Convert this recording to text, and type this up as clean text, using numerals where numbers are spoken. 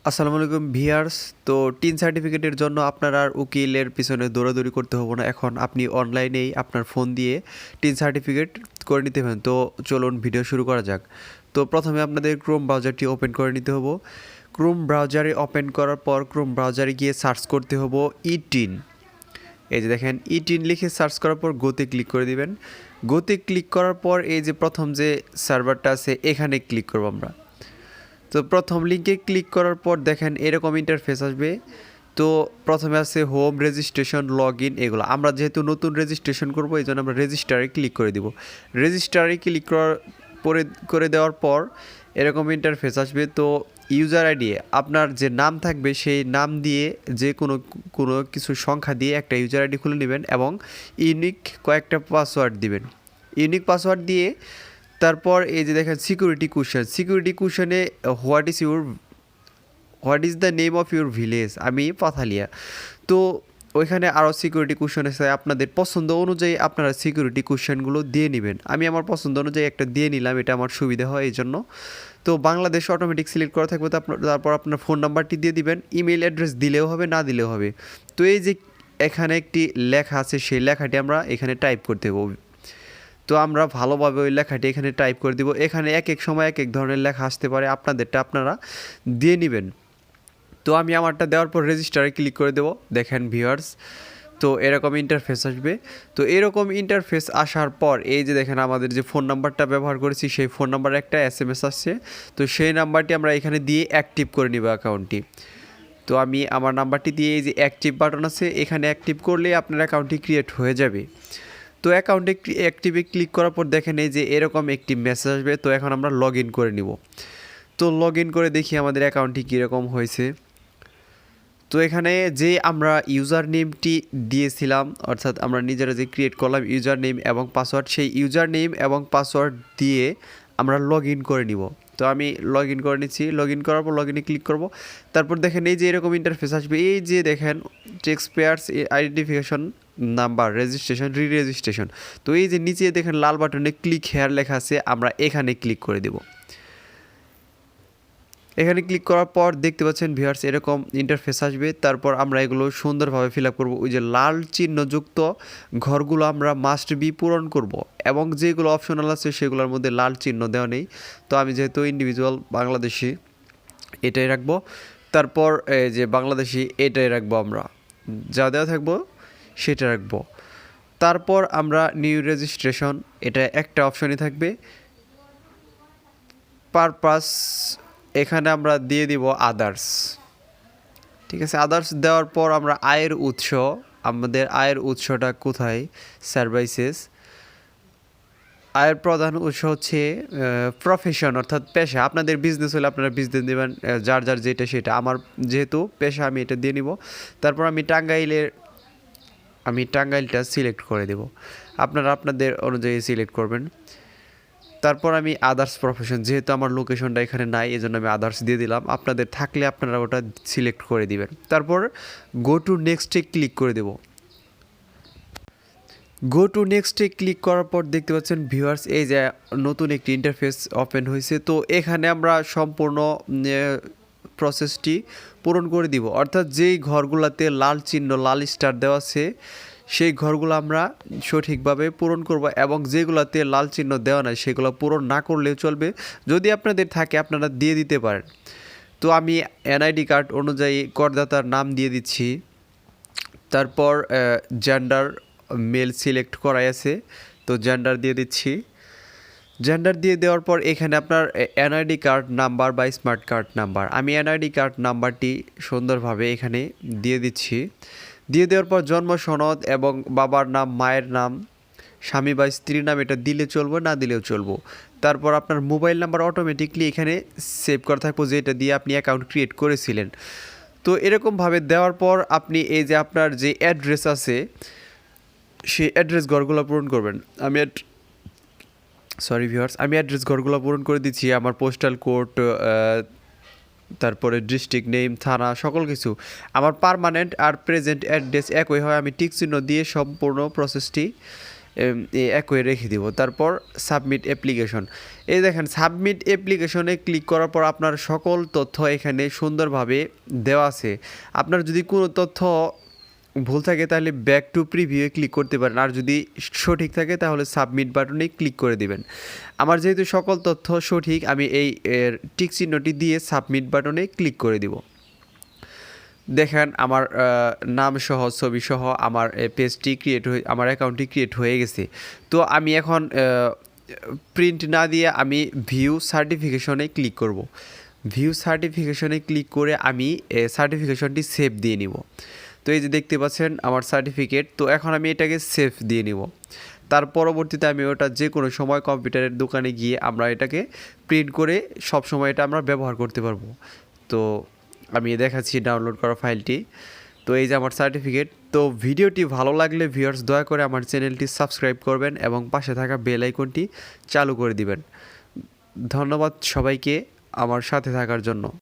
আসসালামু আলাইকুম ভিউয়ার্স। তো টিন সার্টিফিকেটের জন্য আপনার আর উকিলের পিছনে দৌড়াদৌড়ি করতে হবে না। এখন আপনি অনলাইনেই আপনার ফোন দিয়ে টিন সার্টিফিকেট করে নিতে পারেন। তো চলুন ভিডিও শুরু করা যাক। তো প্রথমে আপনাদের ক্রোম ব্রাউজারটি ওপেন করে নিতে হবে। ক্রোম ব্রাউজারে ওপেন করার পর ক্রোম ব্রাউজারে গিয়ে সার্চ করতে হবে ই-টিন। এই যে দেখেন ই-টিন লিখে সার্চ করার পর গোতে ক্লিক করে দিবেন। গোতে ক্লিক করার পর এই যে প্রথম যে সার্ভারটা আছে এখানে ক্লিক করব আমরা। তো প্রথম লিঙ্কে ক্লিক করার পর দেখেন এরকম ইন্টারফেস আসবে। তো প্রথমে আছে হোম রেজিস্ট্রেশন লগ ইন এগুলো। আমরা যেহেতু নতুন রেজিস্ট্রেশন করব এই জন্য আমরা রেজিস্টারে ক্লিক করে দিব। রেজিস্টারে ক্লিক করে দেওয়ার পর এরকম ইন্টারফেস আসবে। তো ইউজার আইডি আপনার যে নাম থাকবে সেই নাম দিয়ে যে কোনো কিছু সংখ্যা দিয়ে একটা ইউজার আইডি খুলে নেবেন এবং ইউনিক কয়েকটা পাসওয়ার্ড দিবেন। ইউনিক পাসওয়ার্ড দিয়ে তারপর এই যে দেখেন সিকিউরিটি কোশ্চেনে what is the name of your village, আমি পাথালিয়া। তো ওইখানে আরও সিকিউরিটি কোশ্চেন আছে, আপনাদের পছন্দ অনুযায়ী আপনারা সিকিউরিটি কোশ্চেনগুলো দিয়ে নেবেন। আমি আমার পছন্দ অনুযায়ী একটা দিয়ে নিলাম, এটা আমার সুবিধা হয় এই জন্য। তো বাংলাদেশ অটোমেটিক সিলেক্ট করা থাকবে। তারপর আপনার ফোন নাম্বারটি দিয়ে দিবেন, ইমেল অ্যাড্রেস দিলেও হবে না দিলেও হবে। তো এই যে এখানে একটি লেখা আছে সেই লেখাটি আমরা এখানে টাইপ করতে হবে। তো আমরা ভালোভাবে ওই লেখাটি এখানে টাইপ করে দিব। এখানে এক এক সময় এক এক ধরনের লেখা আসতে পারে, আপনাদেরটা আপনারা দিয়ে নেবেন। তো আমি আমারটা দেওয়ার পর রেজিস্টারে ক্লিক করে দেবো। দেখেন ভিউয়ার্স, তো এরকম ইন্টারফেস আসবে। তো এরকম ইন্টারফেস আসার পর এই যে দেখেন আমাদের যে ফোন নাম্বারটা ব্যবহার করেছি সেই ফোন নাম্বারে একটা SMS আসছে। তো সেই নাম্বারটি আমরা এখানে দিয়ে অ্যাক্টিভ করে নিব অ্যাকাউন্টটি। তো আমি আমার নাম্বারটি দিয়ে এই যে অ্যাক্টিভ বাটন আছে এখানে অ্যাক্টিভ করলে আপনার অ্যাকাউন্টটি ক্রিয়েট হয়ে যাবে। তো অ্যাকাউন্টে অ্যাক্টিভে ক্লিক করার পর দেখেন এই যে এরকম একটি মেসেজ আসবে। তো এখন আমরা লগ ইন করে নিব। তো লগ ইন করে দেখি আমাদের অ্যাকাউন্টটি কীরকম হয়েছে। তো এখানে যে আমরা ইউজার নেমটি দিয়েছিলাম, অর্থাৎ আমরা নিজেরা যে ক্রিয়েট করলাম ইউজার নেম এবং পাসওয়ার্ড, সেই ইউজার নেম এবং পাসওয়ার্ড দিয়ে আমরা লগ ইন করে নিব। তো আমি লগ ইন করে নিচ্ছি। লগ ইন করার পর লগ ইনে ক্লিক করব। তারপর দেখেন এই যে এরকম ইন্টারফেস আসবে। এই যে দেখেন tax payers identification number registration registration. তো এই যে নিচে দেখেন লাল বাটনে ক্লিক হেয়ার লেখা আছে, আমরা এখানে ক্লিক করে দেব। এখানে ক্লিক করার পর দেখতে পাচ্ছেন ভিউয়ার্স এরকম ইন্টারফেস আসবে। তারপর আমরা এগুলো সুন্দরভাবে ফিল আপ করবো। ওই যে লাল চিহ্নযুক্ত ঘরগুলো আমরা মাস্ট বি পূরণ করব এবং যেগুলো অপশনাল আছে সেগুলোর মধ্যে লাল চিহ্ন দেওয়া নেই। তো আমি যেহেতু ইন্ডিভিজুয়াল বাংলাদেশি এটাই রাখবো। তারপর এই যে বাংলাদেশি এটাই রাখবো, আমরা যা দেওয়া থাকবো সেটা রাখবো। তারপর আমরা নিউ রেজিস্ট্রেশন, এটা একটা অপশনই থাকবে। পারপাস এখানে আমরা দিয়ে দিব আদার্স। ঠিক আছে, আদার্স দেওয়ার পর আমরা আয়ের উৎস, আমাদের আয়ের উৎসটা কোথায়, সার্ভিসেস। আয়ের প্রধান উৎস হচ্ছে প্রফেশন অর্থাৎ পেশা। আপনাদের বিজনেস হলে আপনারা বিজনেস দেবেন, যার যার যেটা সেটা। আমার যেহেতু পেশা আমি এটা দিয়ে নিব। তারপর আমি টাঙ্গাইলটা সিলেক্ট করে দেব, আপনারা আপনাদের অনুযায়ী সিলেক্ট করবেন। তারপর আমি আদার্স প্রফেশন, যেহেতু আমার লোকেশনটা এখানে নাই এই জন্য আমি আদার্স দিয়ে দিলাম। আপনাদের থাকলে আপনারা ওটা সিলেক্ট করে দিবেন। তারপর গো টু নেক্সটে ক্লিক করে দেব। গো টু নেক্সটে ক্লিক করার পর দেখতে পাচ্ছেন ভিউয়ার্স এই যে নতুন একটি ইন্টারফেস ওপেন হয়েছে। তো এখানে আমরা সম্পূর্ণ প্রসেসটি পূরণ করে দিব, অর্থাৎ যেই ঘরগুলোতে লাল চিহ্ন লাল স্টার দেওয়া আছে সেই ঘরগুলো আমরা সঠিকভাবে পূরণ করব এবং যেগুলোতে লাল চিহ্ন দেওয়া নাই সেগুলো পূরণ না করলেও চলবে। যদি আপনাদের থাকে আপনারা দিয়ে দিতে পারেন। তো আমি এনআইডি কার্ড অনুযায়ী করদাতার নাম দিয়ে দিচ্ছি। তারপর জেন্ডার মেল সিলেক্ট করাই আছে, তো জেন্ডার দিয়ে দিচ্ছি। জেন্ডার দিয়ে দেওয়ার পর এখানে আপনার এনআইডি কার্ড নাম্বার বা স্মার্ট কার্ড নাম্বার, আমি এনআইডি কার্ড নাম্বারটি সুন্দরভাবে এখানে দিয়ে দিচ্ছি। দিয়ে দেওয়ার পর জন্ম সনদ এবং বাবার নাম, মায়ের নাম, স্বামী বা স্ত্রীর নাম এটা দিলে চলবো, না দিলেও চলবো। তারপর আপনার মোবাইল নাম্বার অটোমেটিকলি এখানে সেভ করা থাকবো যেটা দিয়ে আপনি অ্যাকাউন্ট ক্রিয়েট করেছিলেন। তো এরকমভাবে দেওয়ার পর আপনি এই যে আপনার যে অ্যাড্রেস আছে সেই অ্যাড্রেস ঘরগুলো পূরণ করবেন। আমি অ্যাড্রেস ঘরগুলো পূরণ করে দিচ্ছি। আমার পোস্টাল কোড, তারপরে ডিস্ট্রিক্ট নেম, থানা, সকল কিছু। আমার পার্মানেন্ট আর প্রেজেন্ট অ্যাড্রেস একই হয়, আমি টিক চিহ্ন দিয়ে সম্পূর্ণ প্রসেসটি একই রেখে দিব। তারপর সাবমিট অ্যাপ্লিকেশন, এই দেখেন সাবমিট অ্যাপ্লিকেশনে ক্লিক করার পর আপনার সকল তথ্য এখানে সুন্দরভাবে দেওয়া আছে। আপনার যদি কোনো তথ্য ভুল থাকে তাহলে ব্যাক টু প্রিভিউয়ে ক্লিক করতে পারেন, আর যদি সঠিক থাকে তাহলে সাবমিট বাটনে ক্লিক করে দিবেন। আমার যেহেতু সকল তথ্য সঠিক, আমি এই টিক চিহ্নটি দিয়ে সাবমিট বাটনে ক্লিক করে দিব। দেখেন আমার নাম সহ ছবি সহ আমার পেজটি আমার অ্যাকাউন্টটি ক্রিয়েট হয়ে গেছে। তো আমি এখন প্রিন্ট না দিয়ে আমি ভিউ সার্টিফিকেশনে ক্লিক করব। ভিউ সার্টিফিকেশনে ক্লিক করে আমি সার্টিফিকেশনটি সেভ দিয়ে নিব। তো এই যে দেখতে পাচ্ছেন আমার সার্টিফিকেট, তো এখন আমি এটাকে সেভ দিয়ে নিব। তার পরবর্তীতে আমি ওটা যে কোনো সময় কম্পিউটারের দোকানে গিয়ে আমরা এটাকে প্রিন্ট করে সব সময় এটা আমরা ব্যবহার করতে পারবো। তো আমি দেখাচ্ছি ডাউনলোড করা ফাইলটি। তো এই যে আমার সার্টিফিকেট। তো ভিডিওটি ভালো লাগলে ভিউয়ার্স দয়া করে আমার চ্যানেলটি সাবস্ক্রাইব করবেন এবং পাশে থাকা বেল আইকনটি চালু করে দিবেন। ধন্যবাদ সবাইকে আমার সাথে থাকার জন্য।